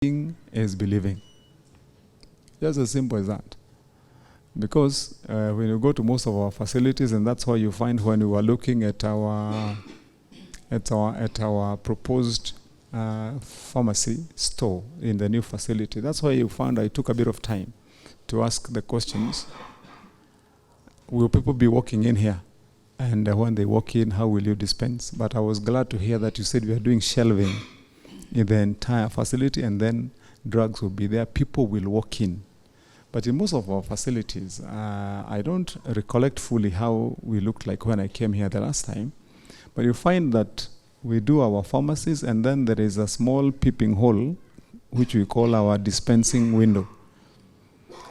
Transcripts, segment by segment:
Seeing is believing. Just as simple as that. Because when you go to most of our facilities, and that's why you find when we were looking at our proposed pharmacy store in the new facility, that's why you found I took a bit of time to ask the questions. Will people be walking in here? And when they walk in, how will you dispense? But I was glad to hear that you said we are doing shelving in the entire facility, and then drugs will be there. People will walk in. But in most of our facilities, I don't recollect fully how we looked like when I came here the last time. But you find that we do our pharmacies, and then there is a small peeping hole, which we call our dispensing window.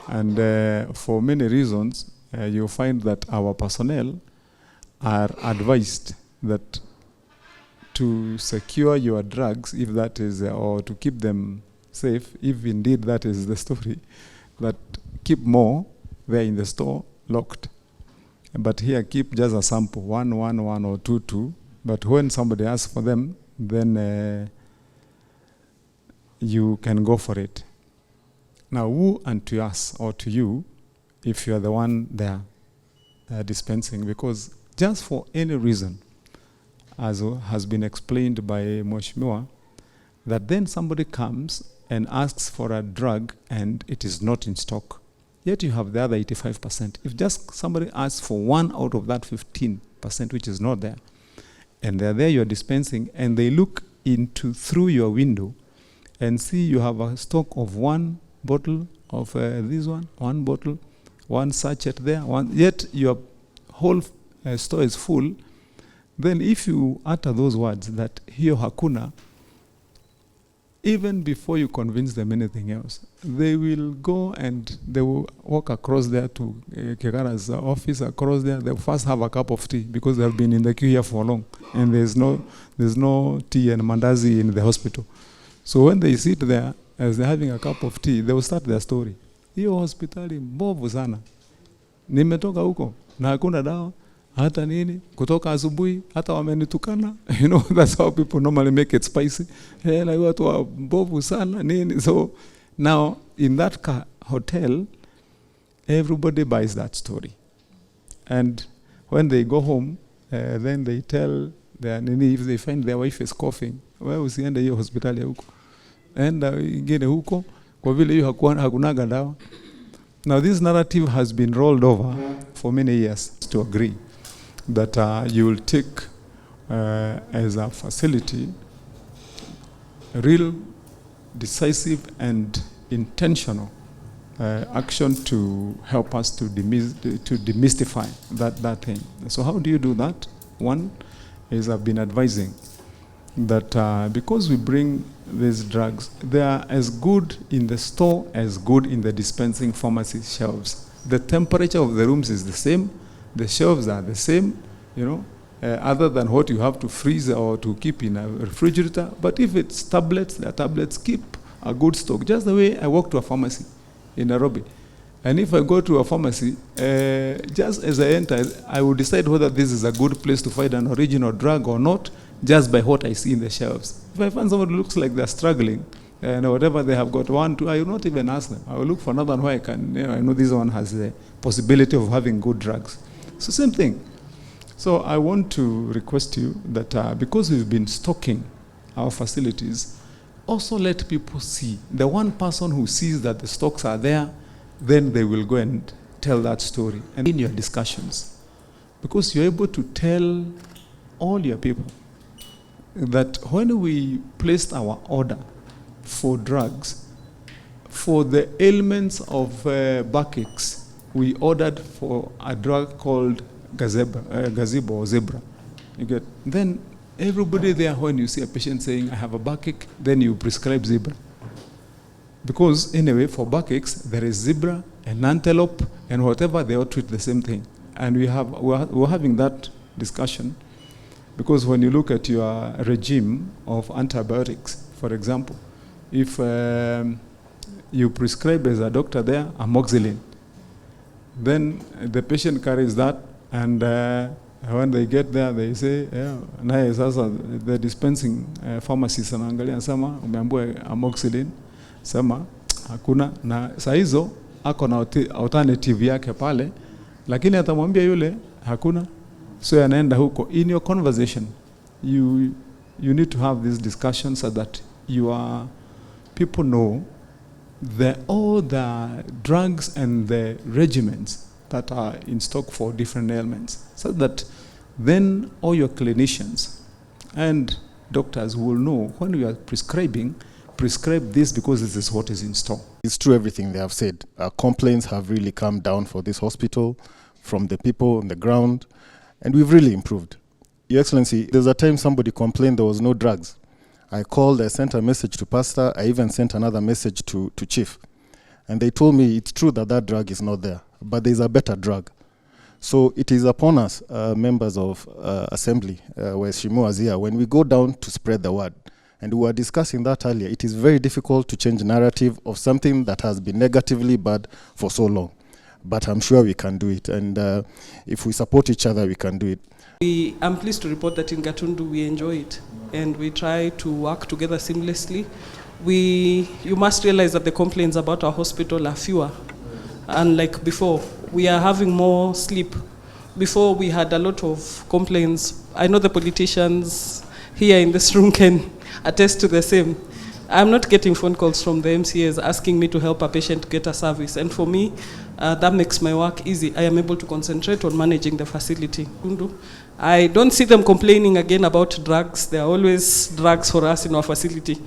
And for many reasons, you find that our personnel are advised that to secure your drugs, if that is, or to keep them safe, if indeed that is the story, that keep more there in the store locked. But here keep just a sample, one, or two. But when somebody asks for them, then you can go for it. Now, who unto us or to you, if you are the one there dispensing? Because just for any reason, as has been explained by Mheshimiwa, that then somebody comes and asks for a drug and it is not in stock. Yet you have the other 85%. If just somebody asks for one out of that 15% which is not there, and they're there, you're dispensing, and they look through your window and see you have a stock of one bottle of this one bottle, one sachet there, yet your whole store is full, then if you utter those words that hiyo hakuna, even before you convince them anything else, they will go and they will walk across there to Kegara's office across there. They'll first have a cup of tea because they have been in the queue here for long, and there's no tea and mandazi in the hospital. So when they sit there, as they're having a cup of tea, they will start their story. Hiyo hospitali mbovu sana. Nimetoka huko na hakuna dawa. Hata nini, kutoka asubuhi, hata wamenitukana. You know, that's how people normally make it spicy. Like watu wa mbovu sana, nini. So now, in that hotel, everybody buys that story. And when they go home, then they tell their nini, if they find their wife is coughing, well, usiende hiyo hospitali ya huko. Enda ingine huko, kwa vile hiyo hakunaga dawa. Now, this narrative has been rolled over for many years to agree that you will take as a facility real, decisive and intentional action to help us to demystify that thing. So how do you do that? One is I've been advising that because we bring these drugs, they are as good in the store as good in the dispensing pharmacy shelves. The temperature of the rooms is the same. The shelves are the same, you know, other than what you have to freeze or to keep in a refrigerator. But if it's tablets, the tablets keep a good stock. Just the way I walk to a pharmacy in Nairobi. And if I go to a pharmacy, just as I enter, I will decide whether this is a good place to find an original drug or not, just by what I see in the shelves. If I find somebody who looks like they're struggling, and whatever they have got, one, two, I will not even ask them. I will look for another one where I can, I know this one has the possibility of having good drugs. So same thing. So I want to request you that because we've been stocking our facilities, also let people see. The one person who sees that the stocks are there, then they will go and tell that story. And in your discussions, because you're able to tell all your people that when we placed our order for drugs, for the ailments of backaches, we ordered for a drug called gazebo or zebra. You get, then everybody there, when you see a patient saying, I have a backache, then you prescribe zebra. Because anyway, for backaches, there is zebra and antelope and whatever, they all treat the same thing. And we're having that discussion because when you look at your regime of antibiotics, for example, if you prescribe as a doctor there amoxicillin, then the patient carries that, and when they get there, they say, naye sasa the dispensing pharmacist anaangalia anasema umeambiwa amoxicillin, sema hakuna, na saa hizo ako na alternative yake pale, lakini atamwambia yule hakuna, so anaenda huko. In your conversation you need to have this discussion so that your people know all the drugs and the regimens that are in stock for different ailments, so that then all your clinicians and doctors will know when you are prescribe this because this is what is in store. It's true everything they have said. Complaints have really come down for this hospital from the people on the ground, and we've really improved. Your Excellency, there's a time somebody complained there was no drugs. I called, I sent a message to Pastor, I even sent another message to Chief. And they told me it's true that drug is not there, but there's a better drug. So it is upon us, members of Assembly, where Shimu was here, when we go down to spread the word. And we were discussing that earlier. It is very difficult to change narrative of something that has been negatively bad for so long. But I'm sure we can do it. And if we support each other, we can do it. I'm pleased to report that in Gatundu we enjoy it. And we try to work together seamlessly. You must realize that the complaints about our hospital are fewer. Unlike before, we are having more sleep. Before we had a lot of complaints. I know the politicians here in this room can attest to the same. I'm not getting phone calls from the MCAs asking me to help a patient get a service. And for me, that makes my work easy. I am able to concentrate on managing the facility. I don't see them complaining again about drugs. There are always drugs for us in our facility.